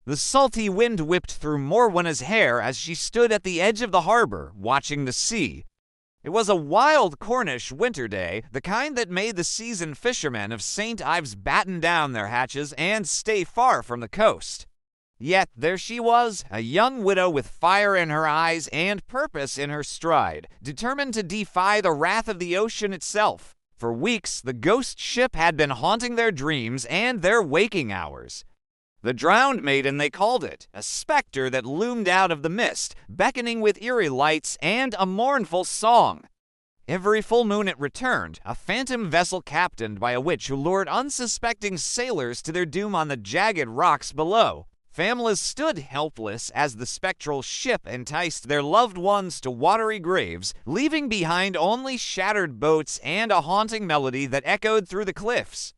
The salty wind whipped through Morwenna's hair as she stood at the edge of the harbor, watching the sea. It was a wild Cornish winter day, the kind that made the seasoned fishermen of St. Ives batten down their hatches and stay far from the coast. Yet there she was, a young widow with fire in her eyes and purpose in her stride, determined to defy the wrath of the ocean itself. For weeks, the ghost ship had been haunting their dreams and their waking hours. The Drowned Maiden, they called it, a specter that loomed out of the mist, beckoning with eerie lights and a mournful song. Every full moon it returned, a phantom vessel captained by a witch who lured unsuspecting sailors to their doom on the jagged rocks below. Families stood helpless as the spectral ship enticed their loved ones to watery graves, leaving behind only shattered boats and a haunting melody that echoed through the cliffs.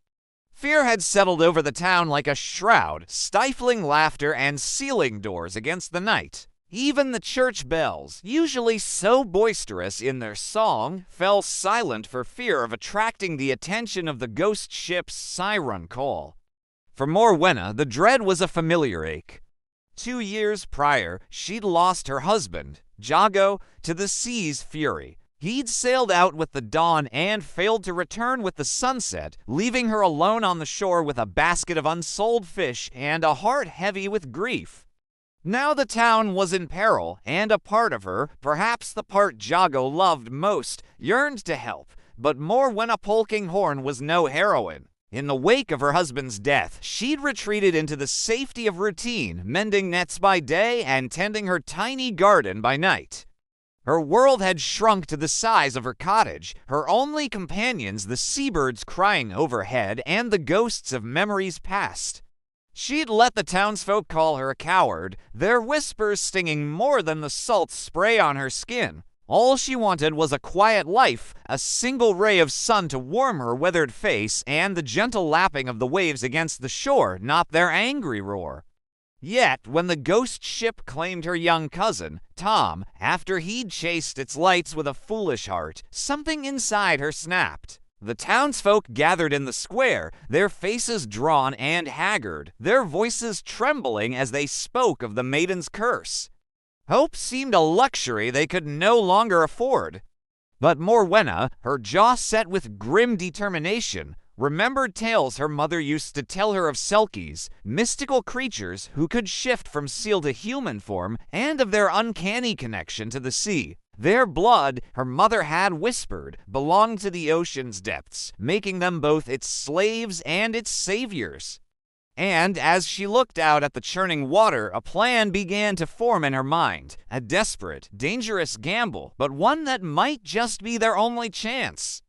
Fear had settled over the town like a shroud, stifling laughter and sealing doors against the night. Even the church bells, usually so boisterous in their song, fell silent for fear of attracting the attention of the ghost ship's siren call. For Morwenna, the dread was a familiar ache. 2 years prior, she'd lost her husband, Jago, to the sea's fury. He'd sailed out with the dawn and failed to return with the sunset, leaving her alone on the shore with a basket of unsold fish and a heart heavy with grief. Now the town was in peril, and a part of her, perhaps the part Jago loved most, yearned to help, but Morwenna Polkinghorn was no heroine. In the wake of her husband's death, she'd retreated into the safety of routine, mending nets by day and tending her tiny garden by night. Her world had shrunk to the size of her cottage, her only companions the seabirds crying overhead and the ghosts of memories past. She'd let the townsfolk call her a coward, their whispers stinging more than the salt spray on her skin. All she wanted was a quiet life, a single ray of sun to warm her weathered face, and the gentle lapping of the waves against the shore, not their angry roar. Yet, when the ghost ship claimed her young cousin, Tom, after he'd chased its lights with a foolish heart, something inside her snapped. The townsfolk gathered in the square, their faces drawn and haggard, their voices trembling as they spoke of the maiden's curse. Hope seemed a luxury they could no longer afford. But Morwenna, her jaw set with grim determination, remembered tales her mother used to tell her of selkies, mystical creatures who could shift from seal to human form, and of their uncanny connection to the sea. Their blood, her mother had whispered, belonged to the ocean's depths, making them both its slaves and its saviors. And as she looked out at the churning water, a plan began to form in her mind. A desperate, dangerous gamble, but one that might just be their only chance.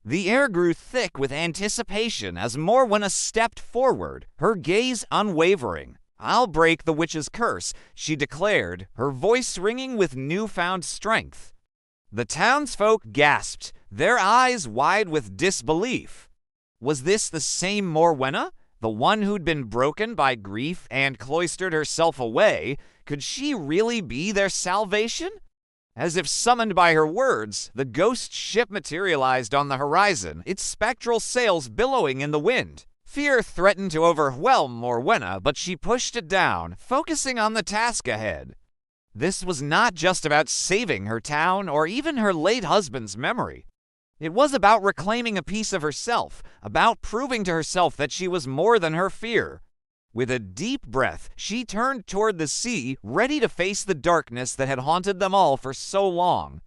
The air grew thick with anticipation as Morwenna stepped forward, her gaze unwavering. "I'll break the witch's curse," she declared, her voice ringing with newfound strength. The townsfolk gasped, their eyes wide with disbelief. Was this the same Morwenna? The one who'd been broken by grief and cloistered herself away? Could she really be their salvation? As if summoned by her words, the ghost ship materialized on the horizon, its spectral sails billowing in the wind. Fear threatened to overwhelm Morwenna, but she pushed it down, focusing on the task ahead. This was not just about saving her town or even her late husband's memory. It was about reclaiming a piece of herself, about proving to herself that she was more than her fear. With a deep breath, she turned toward the sea, ready to face the darkness that had haunted them all for so long.